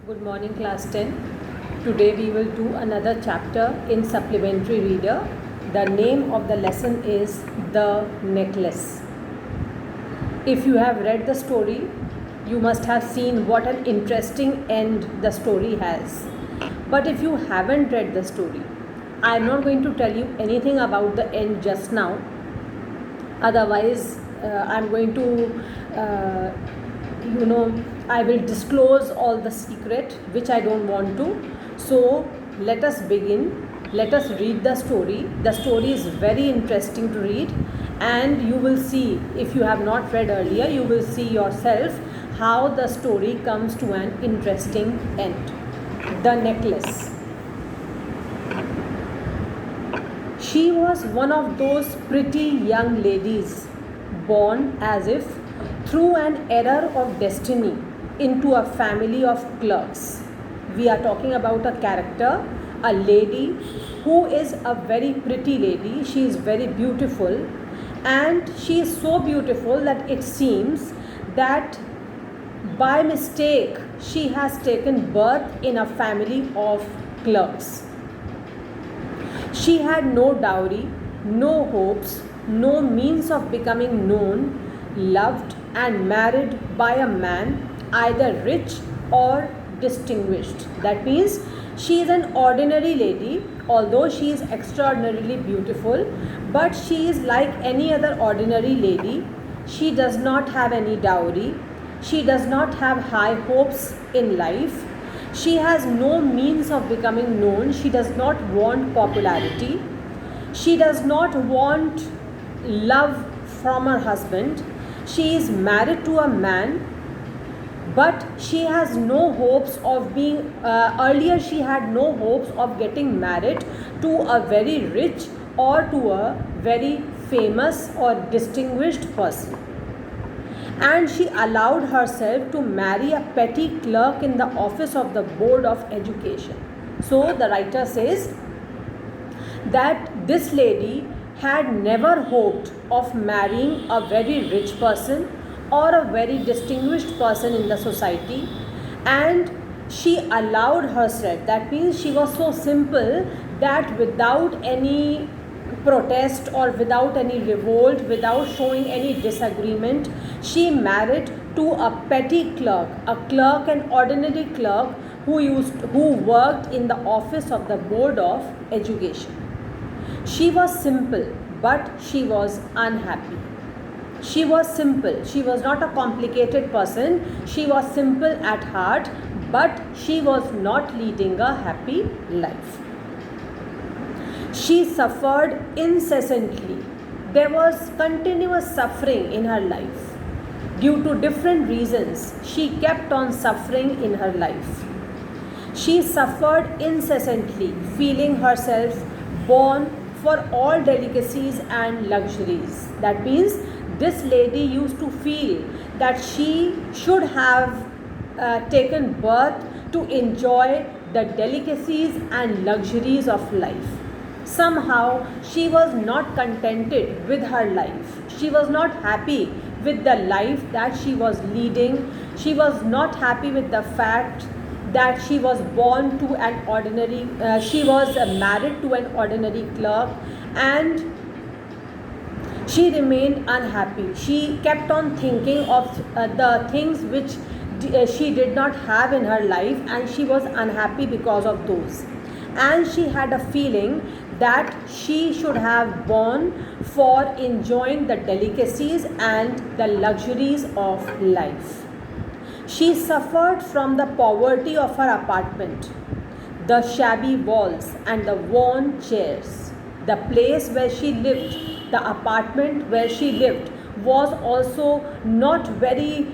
Good morning, class 10. Today we will do another chapter in supplementary reader. The name of the lesson is The Necklace. If you have read the story, you must have seen what an interesting end the story has. But if you haven't read the story, I am not going to tell you anything about the end just now. Otherwise, I'm going to I will disclose all the secret which I don't want to. So let us begin. Let us read the story. The story is very interesting to read, and you will see, if you have not read earlier, you will see yourself how the story comes to an interesting end. The Necklace. She was one of those pretty young ladies born as if through an error of destiny into a family of clerks. We are talking about a character, a lady who is a very pretty lady. She is very beautiful, and she is so beautiful that it seems that by mistake she has taken birth in a family of clerks. She had no dowry, no hopes, no means of becoming known, loved, and married by a man either rich or distinguished. That means she is an ordinary lady, although she is extraordinarily beautiful, but she is like any other ordinary lady. She does not have any dowry, she does not have high hopes in life. She has no means of becoming known. She does not want popularity. She does not want love from her husband. She is married to a man, but she has no hopes of being, earlier she had no hopes of getting married to a very rich or to a very famous or distinguished person. And she allowed herself to marry a petty clerk in the office of the Board of Education. So the writer says that this lady had never hoped of marrying a very rich person or a very distinguished person in the society, and she allowed herself, that means she was so simple that without any protest or without any revolt, without showing any disagreement, she married to a petty clerk, an ordinary clerk who worked in the office of the Board of Education. She was simple, but she was unhappy. She was simple. She was not a complicated person. She was simple at heart, but she was not leading a happy life. She suffered incessantly. There was continuous suffering in her life. Due to different reasons, she kept on suffering in her life. She suffered incessantly, feeling herself born for all delicacies and luxuries. That means this lady used to feel that she should have taken birth to enjoy the delicacies and luxuries of life. Somehow she was not contented with her life. She was not happy with the life that she was leading. She was not happy with the fact that she was born to an ordinary, she was married to an ordinary clerk, and she remained unhappy. She kept on thinking of the things which she did not have in her life, and she was unhappy because of those. And she had a feeling that she should have born for enjoying the delicacies and the luxuries of life. She suffered from the poverty of her apartment, the shabby walls and the worn chairs. The place where she lived, the apartment where she lived, was also not very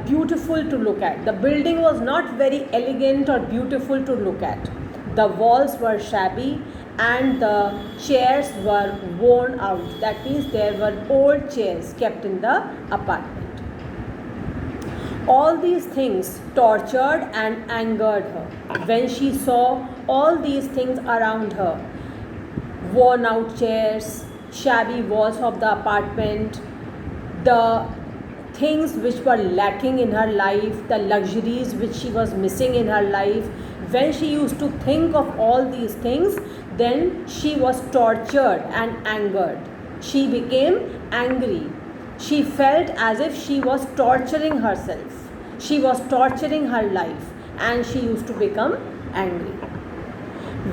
beautiful to look at. The building was not very elegant or beautiful to look at. The walls were shabby and the chairs were worn out. That means there were old chairs kept in the apartment. All these things tortured and angered her. When she saw all these things around her, worn out chairs, shabby walls of the apartment, the things which were lacking in her life, the luxuries which she was missing in her life, when she used to think of all these things, then she was tortured and angered. She became angry. She felt as if she was torturing herself. She was torturing her life, and she used to become angry.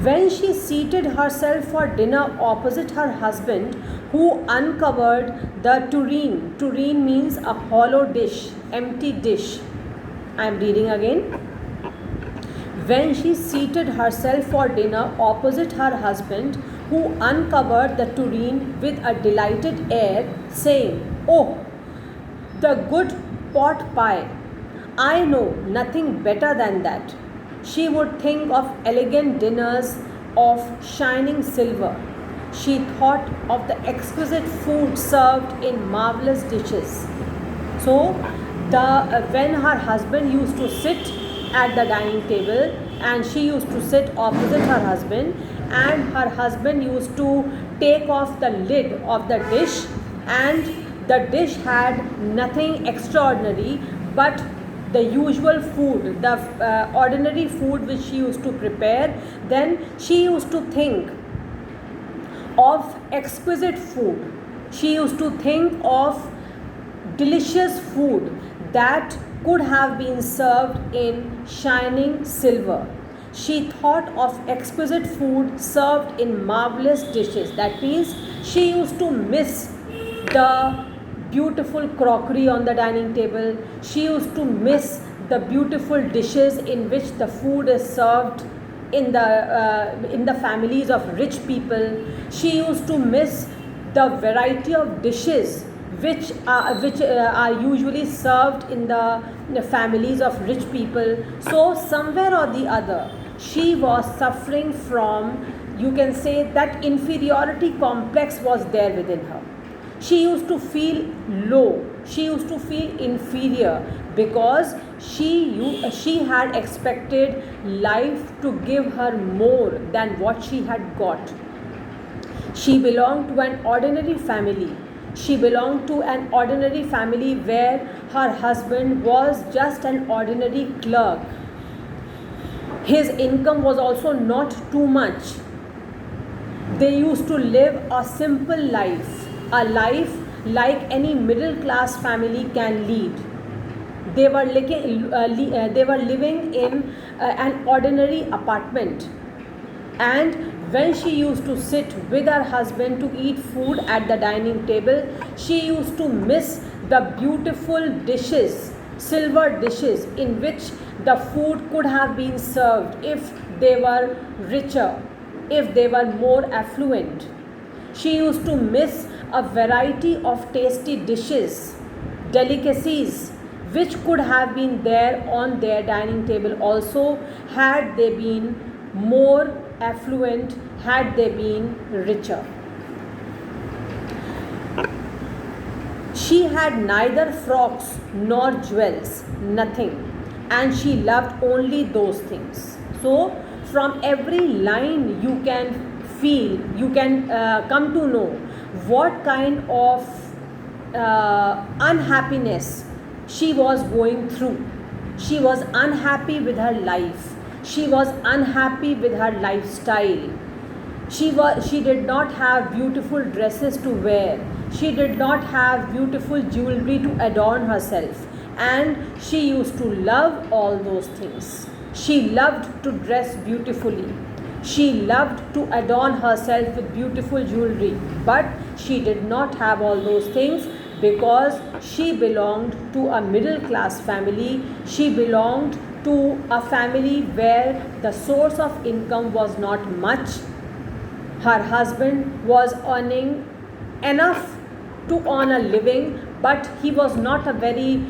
When she seated herself for dinner opposite her husband, who uncovered the tureen. Tureen means a hollow dish, empty dish. I am reading again. When she seated herself for dinner opposite her husband, who uncovered the tureen with a delighted air, saying, "Oh, the good pot pie! I know nothing better than that." She would think of elegant dinners of shining silver. She thought of the exquisite food served in marvelous dishes. So, when her husband used to sit at the dining table, and she used to sit opposite her husband, and her husband used to take off the lid of the dish, and the dish had nothing extraordinary but the usual food, the ordinary food which she used to prepare, then she used to think of exquisite food. She used to think of delicious food that could have been served in shining silver. She thought of exquisite food served in marvelous dishes. That means she used to miss the beautiful crockery on the dining table. She used to miss the beautiful dishes in which the food is served in the families of rich people. She used to miss the variety of dishes which are usually served in the families of rich people. So somewhere or the other, she was suffering from, you can say, that inferiority complex was there within her. She used to feel low. She used to feel inferior because she had expected life to give her more than what she had got. She belonged to an ordinary family. She belonged to an ordinary family where her husband was just an ordinary clerk. His income was also not too much. They used to live a simple life, a life like any middle class family can lead. They were living in an ordinary apartment, and when she used to sit with her husband to eat food at the dining table, she used to miss the beautiful dishes, silver dishes, in which the food could have been served if they were richer, if they were more affluent. She used to miss a variety of tasty dishes, delicacies, which could have been there on their dining table also, had they been more affluent, had they been richer. She had neither frocks nor jewels, nothing, and she loved only those things. So, from every line you can feel, you can come to know what kind of unhappiness she was going through. She was unhappy with her life. She was unhappy with her lifestyle. She did not have beautiful dresses to wear. She did not have beautiful jewelry to adorn herself. And she used to love all those things. She loved to dress beautifully. She loved to adorn herself with beautiful jewelry. But she did not have all those things because she belonged to a middle class family. She belonged to a family where the source of income was not much. Her husband was earning enough to earn a living, but he was not a very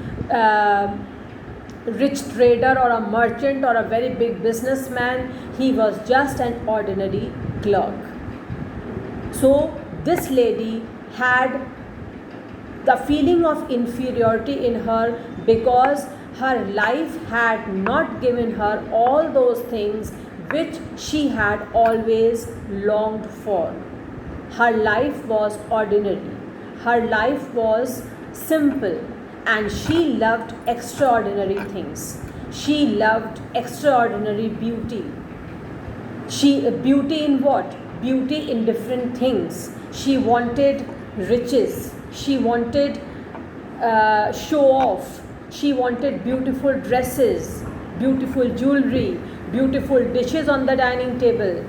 rich trader or a merchant or a very big businessman. He was just an ordinary clerk. So this lady had the feeling of inferiority in her because her life had not given her all those things which she had always longed for. Her life was ordinary. Her life was simple. and she loved extraordinary things. She loved extraordinary beauty. Beauty in what? Beauty in different things. She wanted riches. She wanted show off. She wanted beautiful dresses, beautiful jewelry, beautiful dishes on the dining table,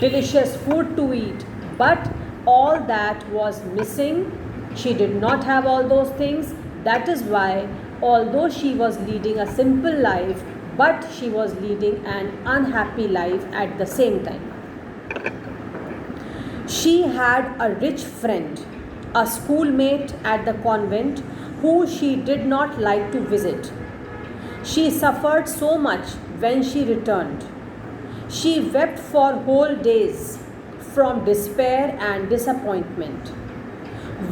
delicious food to eat. But all that was missing. She did not have all those things. That is why, although she was leading a simple life, but she was leading an unhappy life at the same time. She had a rich friend, a schoolmate at the convent, who she did not like to visit. She suffered so much when she returned. She wept for whole days from despair and disappointment.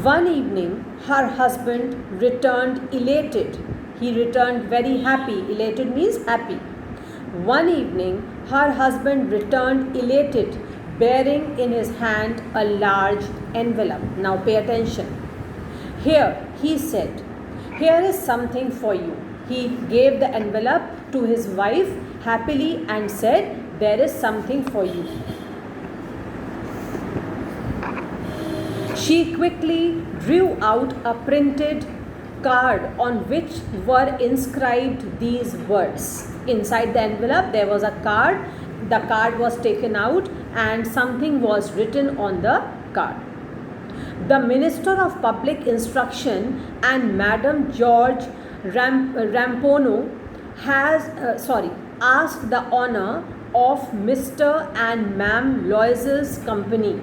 One evening, her husband returned elated. He returned very happy. Elated means happy. One evening, her husband returned elated, bearing in his hand a large envelope. Now pay attention. Here, he said, "Here is something for you." He gave the envelope to his wife happily and said, "There is something for you." She quickly drew out a printed card on which were inscribed these words. Inside the envelope there was a card. The card was taken out and something was written on the card. The Minister of Public Instruction and Madam George Rampono asked the honor of Mr. and Ma'am Loisel's company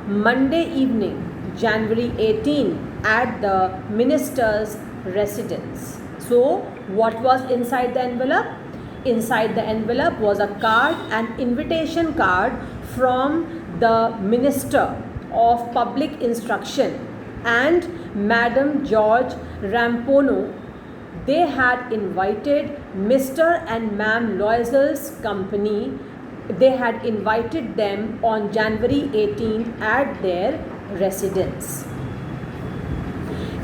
Monday evening, January 18, at the minister's residence. So, what was inside the envelope? Inside the envelope was a card, an invitation card from the Minister of Public Instruction and Madam George Rampono. They had invited Mr. and Ma'am Loisel's company. They had invited them on January 18th at their residence.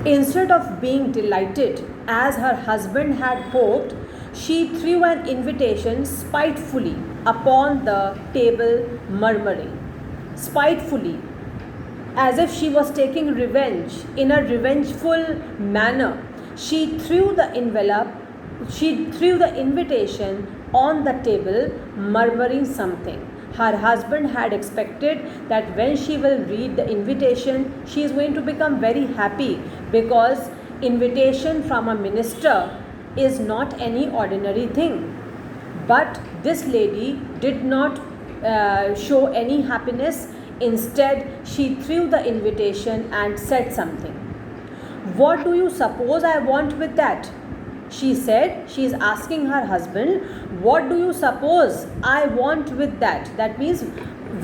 Instead of being delighted as her husband had hoped, she threw an invitation spitefully upon the table, murmuring. Spitefully, as if she was taking revenge. In a revengeful manner, she threw the invitation on the table, murmuring something. Her husband had expected that when she will read the invitation, she is going to become very happy, because invitation from a minister is not any ordinary thing. But this lady did not show any happiness. Instead, she threw the invitation and said something. "What do you suppose I want with that?" She said. She is asking her husband, "What do you suppose I want with that?" That means,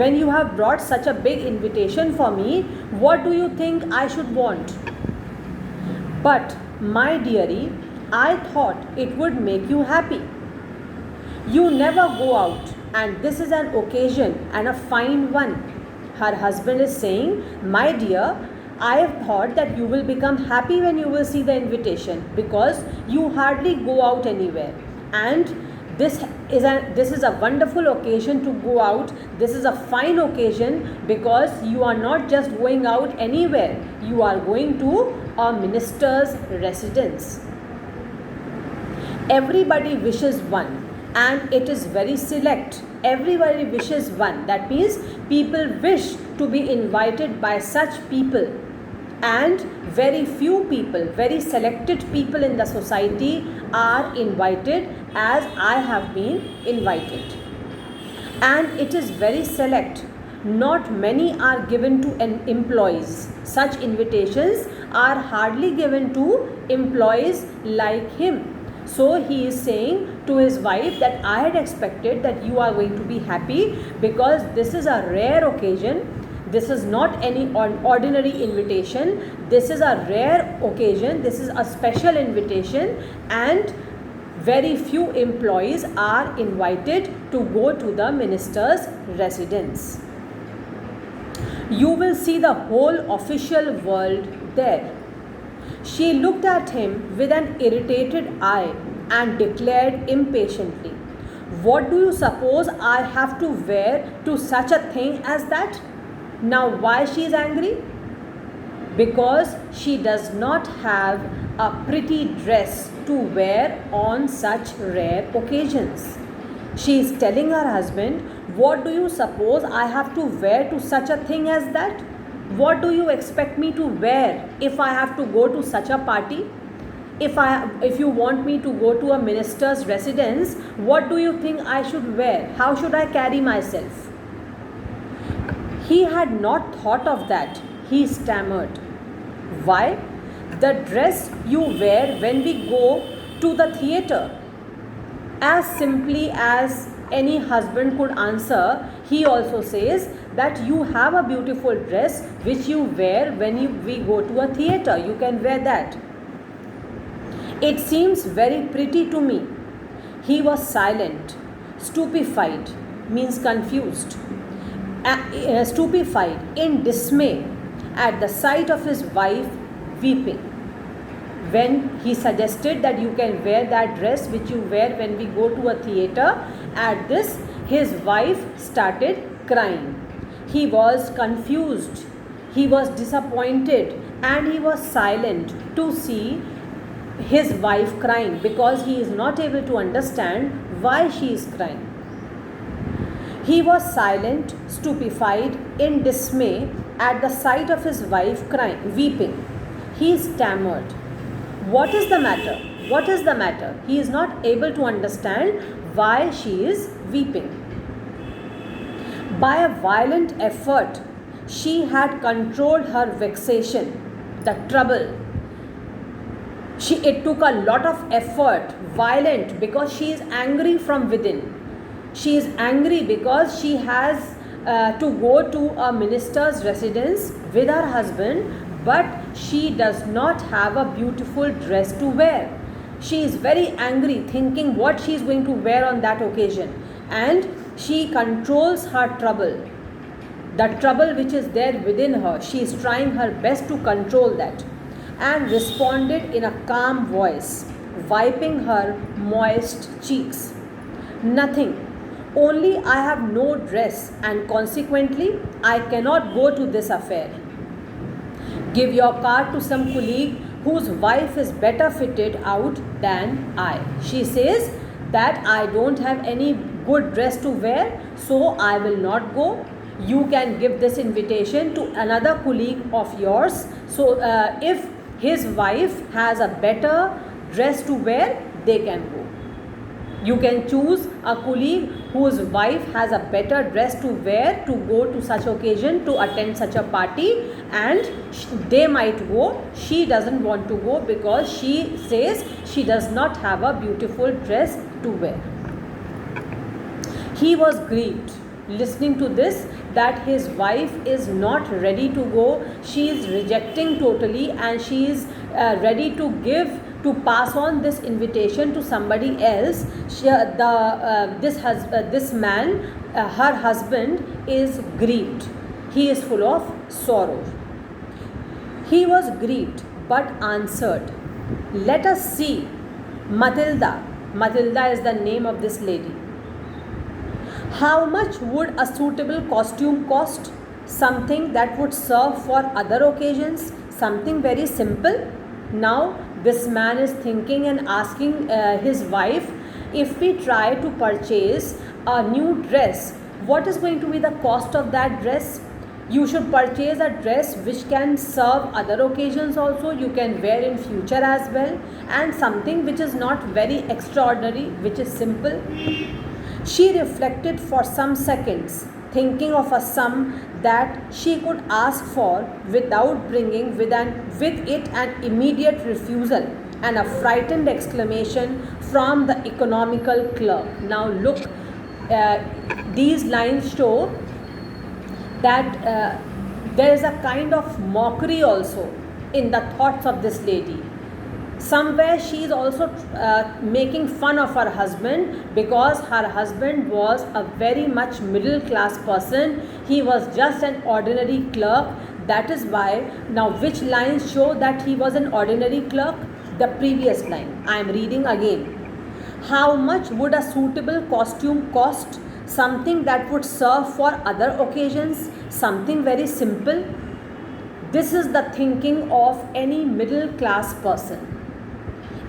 when you have brought such a big invitation for me, what do you think I should want? "But, my dearie, I thought it would make you happy. You never go out, and this is an occasion, and a fine one." Her husband is saying, "My dear, I have thought that you will become happy when you will see the invitation, because you hardly go out anywhere, and this is a wonderful occasion to go out. This is a fine occasion, because you are not just going out anywhere, you are going to a minister's residence. Everybody wishes one, and it is very select. Everybody wishes one. That means people wish to be invited by such people, and very few people, very selected people in the society are invited as I have been invited. And it is very select. Not many are given to employees. Such invitations are hardly given to employees like him. So he is saying to his wife that I had expected that you are going to be happy, because this is a rare occasion. This is not any ordinary invitation. This is a rare occasion. This is a special invitation, and very few employees are invited to go to the minister's residence. You will see the whole official world there. She looked at him with an irritated eye and declared impatiently, "What do you suppose I have to wear to such a thing as that?" Now, why she is angry? Because she does not have a pretty dress to wear on such rare occasions. She is telling her husband, "What do you suppose I have to wear to such a thing as that? What do you expect me to wear if I have to go to such a party? If you want me to go to a minister's residence, what do you think I should wear? How should I carry myself?" He had not thought of that. He stammered, "Why? The dress you wear when we go to the theatre." As simply as any husband could answer, he also says that you have a beautiful dress which you wear when we go to a theatre. You can wear that. "It seems very pretty to me." He was silent, stupefied, means confused, stupefied, in dismay at the sight of his wife weeping. When he suggested that you can wear that dress which you wear when we go to a theatre, at this his wife started crying. He was confused, he was disappointed, and he was silent to see his wife crying because he is not able to understand why she is crying. He was silent, stupefied, in dismay at the sight of his wife crying, weeping. He stammered, "What is the matter? What is the matter?" He is not able to understand why she is weeping. By a violent effort, she had controlled her vexation, the trouble. It took a lot of effort, violent, because she is angry from within. She is angry because she has to go to a minister's residence with her husband, but she does not have a beautiful dress to wear. She is very angry, thinking what she is going to wear on that occasion, and she controls her trouble. The trouble which is there within her, she is trying her best to control that, and responded in a calm voice, wiping her moist cheeks, "Nothing. Only I have no dress, and consequently I cannot go to this affair. Give your card to some colleague whose wife is better fitted out than I." She says that I don't have any good dress to wear, so I will not go. You can give this invitation to another colleague of yours. So if his wife has a better dress to wear, they can go. You can choose a colleague whose wife has a better dress to wear to go to such occasion, to attend such a party, and they might go. She doesn't want to go because she says she does not have a beautiful dress to wear. He was grieved listening to this, that his wife is not ready to go. She is rejecting totally, and she is ready to pass on this invitation to somebody else. This man, her husband, is grieved. He is full of sorrow. He was grieved but answered, "Let us see, Matilda." Matilda is the name of this lady. "How much would a suitable costume cost? Something that would serve for other occasions, something very simple." Now this man is thinking and asking his wife, if we try to purchase a new dress, what is going to be the cost of that dress? You should purchase a dress which can serve other occasions also, you can wear in future as well, and something which is not very extraordinary, which is simple. She reflected for some seconds, thinking of a sum that she could ask for without bringing with it an immediate refusal and a frightened exclamation from the economical clerk. Now look, these lines show that there is a kind of mockery also in the thoughts of this lady. Somewhere she is also making fun of her husband, because her husband was a very much middle class person. He was just an ordinary clerk. That is why, now which lines show that he was an ordinary clerk? The previous line. I am reading again. How much would a suitable costume cost? Something that would serve for other occasions, something very simple. This is the thinking of any middle class person.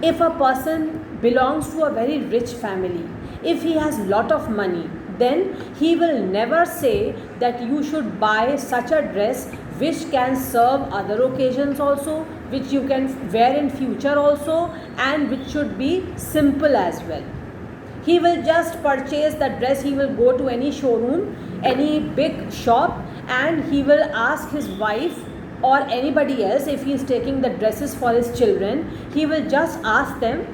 If a person belongs to a very rich family, if he has lot of money, then he will never say that you should buy such a dress which can serve other occasions also, which you can wear in future also, and which should be simple as well. He will just purchase the dress, he will go to any showroom, any big shop, and he will ask his wife or anybody else, if he is taking the dresses for his children, he will just ask them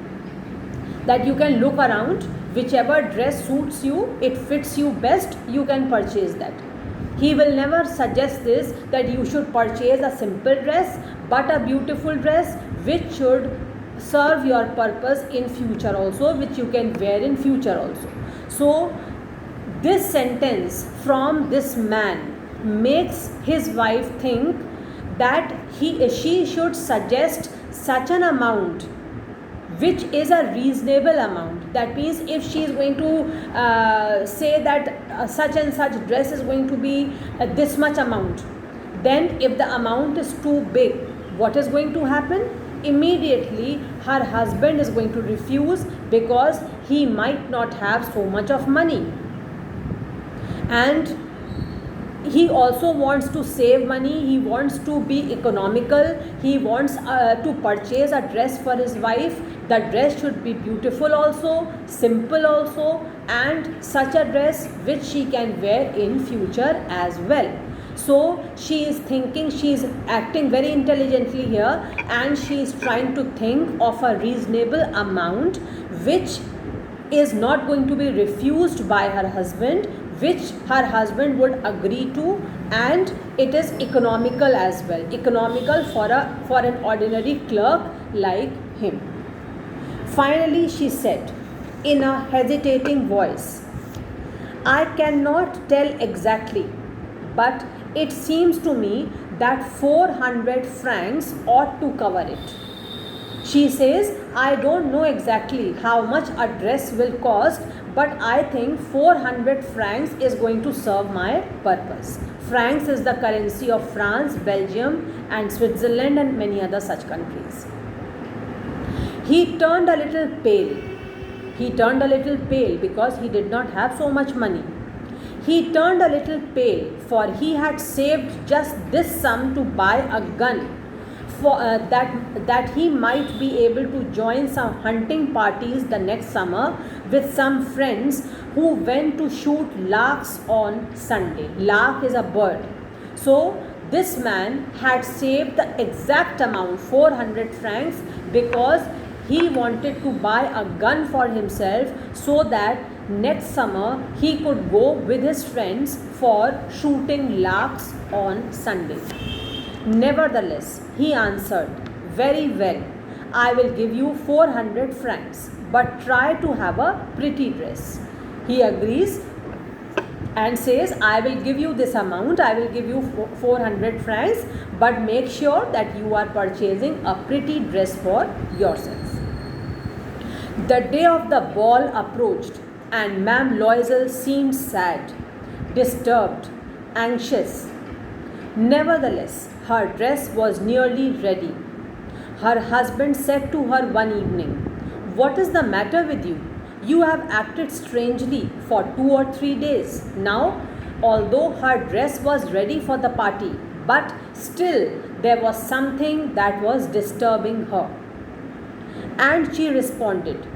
that you can look around, whichever dress suits you, it fits you best, you can purchase that. He will never suggest this, that you should purchase a simple dress, but a beautiful dress which should serve your purpose in future also, which you can wear in future also. So this sentence from this man makes his wife think that she should suggest such an amount which is a reasonable amount. That means if she is going to say that such and such dress is going to be this much amount, then if the amount is too big, what is going to happen? Immediately her husband is going to refuse, because he might not have so much of money, and he also wants to save money, he wants to be economical, he wants to purchase a dress for his wife. The dress should be beautiful also, simple also, and such a dress which she can wear in future as well. So she is thinking, she is acting very intelligently here, and she is trying to think of a reasonable amount which is not going to be refused by her husband, which her husband would agree to, and it is economical as well, economical for an ordinary clerk like him. Finally she said in a hesitating voice, I cannot tell exactly, but it seems to me that 400 francs ought to cover it. She says, I don't know exactly how much a dress will cost, but I think 400 francs is going to serve my purpose. Francs is the currency of France, Belgium, and Switzerland, and many other such countries. He turned a little pale. He turned a little pale because he did not have so much money. He turned a little pale, for he had saved just this sum to buy a gun, for that he might be able to join some hunting parties the next summer with some friends who went to shoot larks on Sunday. Lark is a bird. So this man had saved the exact amount, 400 francs, because he wanted to buy a gun for himself, so that next summer he could go with his friends for shooting larks on Sunday. Nevertheless, he answered, very well, I will give you 400 francs, but try to have a pretty dress. He agrees and says, I will give you this amount, I will give you 400 francs, but make sure that you are purchasing a pretty dress for yourself. The day of the ball approached, and Ma'am Loisel seemed sad, disturbed, anxious. Nevertheless, her dress was nearly ready. Her husband said to her one evening, What is the matter with you? You have acted strangely for 2 or 3 days. Now, although her dress was ready for the party, but still there was something that was disturbing her. And she responded,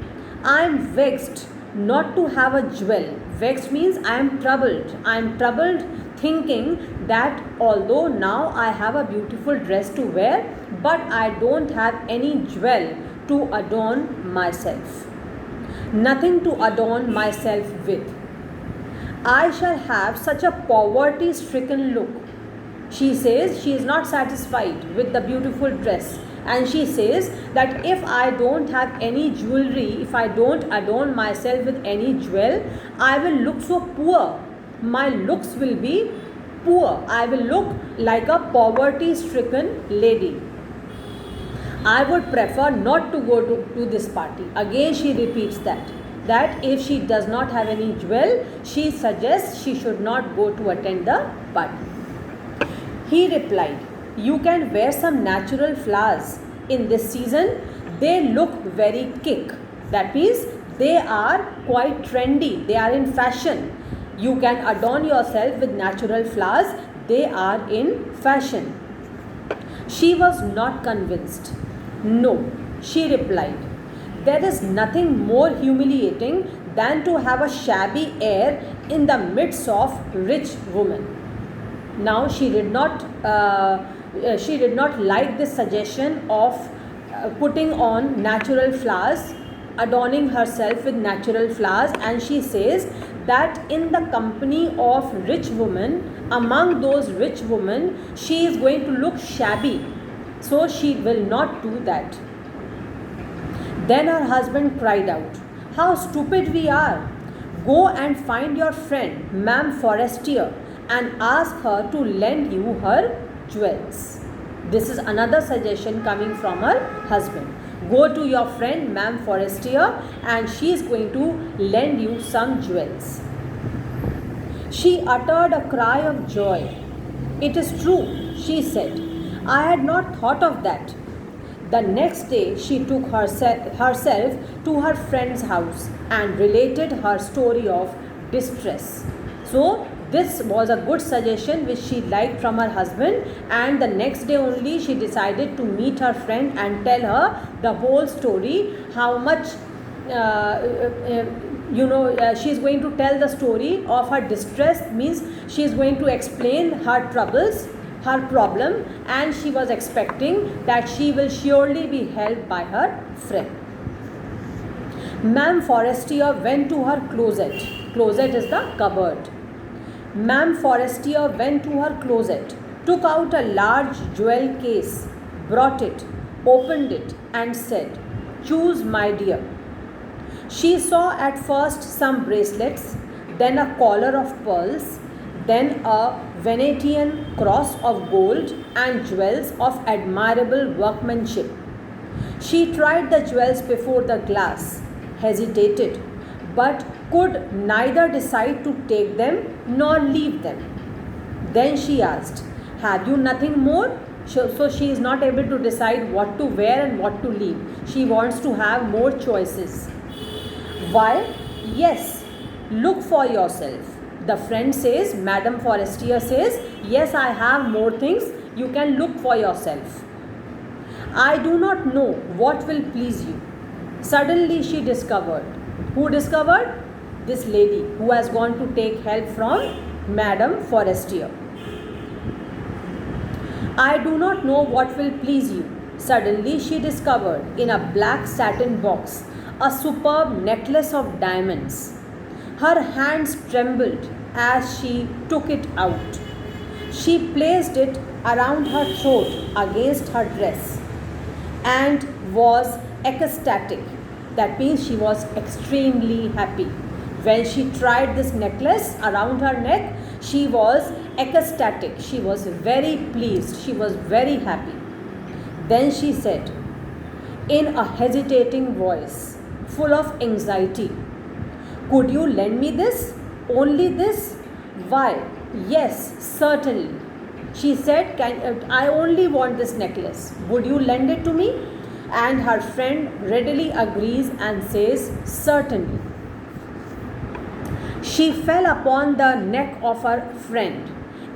I am vexed not to have a jewel. Vexed means I am troubled. I am troubled thinking that although now I have a beautiful dress to wear, but I don't have any jewel to adorn myself. Nothing to adorn myself with. I shall have such a poverty-stricken look. She says she is not satisfied with the beautiful dress, and she says that if I don't have any jewelry, if I don't adorn myself with any jewel, I will look so poor. My looks will be poor. I will look like a poverty-stricken lady. I would prefer not to go to this party. Again, she repeats that if she does not have any jewel, she suggests she should not go to attend the party. He replied, you can wear some natural flowers in this season. They look very kick. That means they are quite trendy. They are in fashion. You can adorn yourself with natural flowers. They are in fashion. She was not convinced. No, she replied. There is nothing more humiliating than to have a shabby air in the midst of rich women. Now she did not like this suggestion of putting on natural flowers, adorning herself with natural flowers, and she says that in the company of rich women, among those rich women, she is going to look shabby. So she will not do that. Then her husband cried out, how stupid we are! Go and find your friend, Ma'am Forestier, and ask her to lend you her jewels. This is another suggestion coming from her husband. Go to your friend, Ma'am Forestier, and she is going to lend you some jewels. She uttered a cry of joy. It is true, she said. I had not thought of that. The next day, she took herself to her friend's house and related her story of distress. So, this was a good suggestion which she liked from her husband, and the next day only she decided to meet her friend and tell her the whole story, how much she is going to tell the story of her distress, means she is going to explain her troubles, her problem, and she was expecting that she will surely be helped by her friend. Ma'am Forestier went to her closet. Closet is the cupboard. Ma'am Forestier went to her closet, took out a large jewel case, brought it, opened it, and said, choose, my dear. She saw at first some bracelets, then a collar of pearls, then a Venetian cross of gold and jewels of admirable workmanship. She tried the jewels before the glass, hesitated, but could neither decide to take them nor leave them. Then she asked, have you nothing more? So she is not able to decide what to wear and what to leave. She wants to have more choices. Why? Yes, look for yourself. The friend says, Madame Forestier says, yes, I have more things. You can look for yourself. I do not know what will please you. Suddenly she discovered. Who discovered? This lady who has gone to take help from Madame Forestier. I do not know what will please you. Suddenly she discovered in a black satin box a superb necklace of diamonds. Her hands trembled as she took it out. She placed it around her throat against her dress and was ecstatic. That means she was extremely happy. When she tried this necklace around her neck, she was ecstatic. She was very pleased. She was very happy. Then she said, in a hesitating voice, full of anxiety, could you lend me this? Only this? Why, yes, certainly. She said, I only want this necklace. Would you lend it to me? And her friend readily agrees and says, certainly. She fell upon the neck of her friend,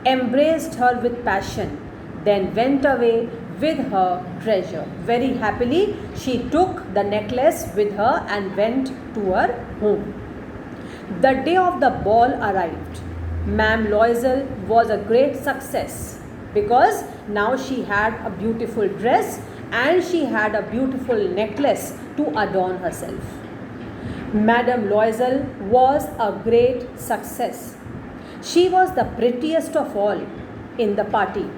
embraced her with passion, then went away with her treasure. Very happily, she took the necklace with her and went to her home. The day of the ball arrived. Ma'am Loisel was a great success because now she had a beautiful dress and she had a beautiful necklace to adorn herself. Madame Loisel was a great success. She was the prettiest of all in the party.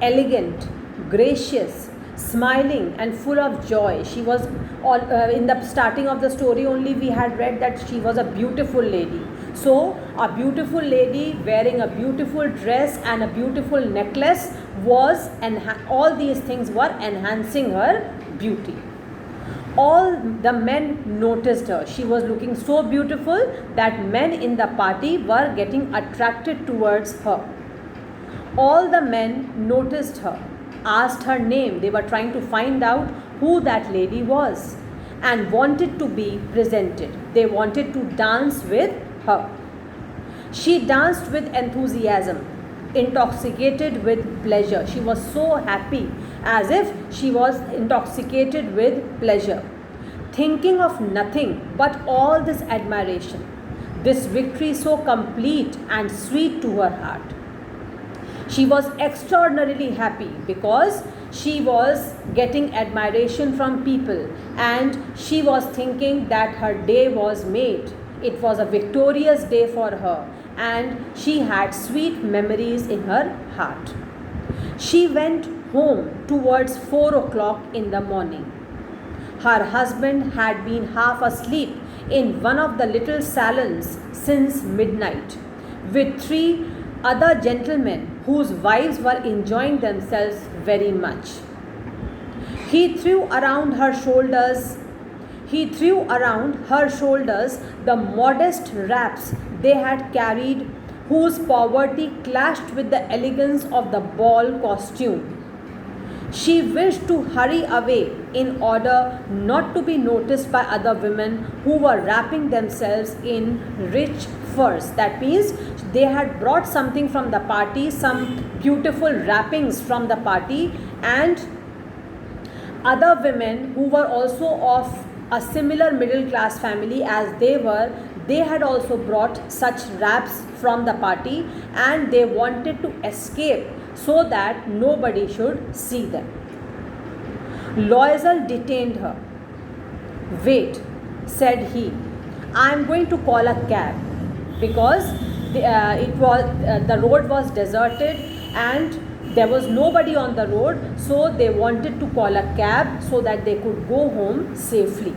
Elegant, gracious, smiling and full of joy. She was In the starting of the story only we had read that she was a beautiful lady. So a beautiful lady wearing a beautiful dress and a beautiful necklace was, all these things were enhancing her beauty. All the men noticed her. She was looking so beautiful that men in the party were getting attracted towards her. All the men noticed her, asked her name. They were trying to find out who that lady was and wanted to be presented. They wanted to dance with her. She danced with enthusiasm, intoxicated with pleasure. She was so happy, as if she was intoxicated with pleasure, thinking of nothing but all this admiration, this victory so complete and sweet to her heart. She was extraordinarily happy because she was getting admiration from people and she was thinking that her day was made. It was a victorious day for her and she had sweet memories in her heart. She went home towards 4 o'clock in the morning. Her husband had been half asleep in one of the little salons since midnight with 3 other gentlemen whose wives were enjoying themselves very much. He threw around her shoulders the modest wraps they had carried, whose poverty clashed with the elegance of the ball costume. She wished to hurry away in order not to be noticed by other women who were wrapping themselves in rich furs. That means they had brought something from the party, some beautiful wrappings from the party, and other women who were also of a similar middle class family as they were, they had also brought such wraps from the party and they wanted to escape so that nobody should see them. Loisel detained her. "Wait," said he, "I am going to call a cab," because the road was deserted and there was nobody on the road, so they wanted to call a cab so that they could go home safely.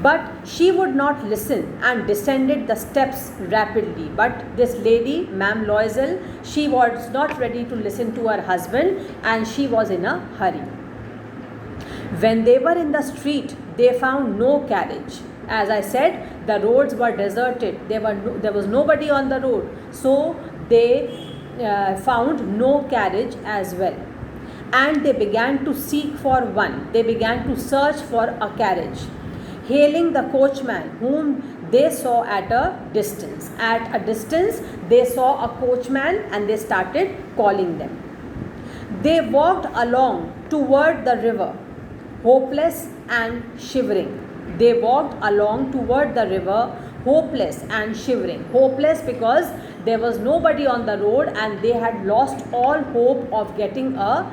But she would not listen and descended the steps rapidly. But this lady, Ma'am Loisel, she was not ready to listen to her husband and she was in a hurry. When they were in the street, they found no carriage. As I said, the roads were deserted. There was nobody on the road. So they found no carriage as well. And they began to seek for one. They began to search for a carriage, hailing the coachman whom they saw at a distance. At a distance, they saw a coachman and they started calling them. They walked along toward the river, hopeless and shivering. They walked along toward the river, hopeless and shivering. Hopeless because there was nobody on the road and they had lost all hope of getting a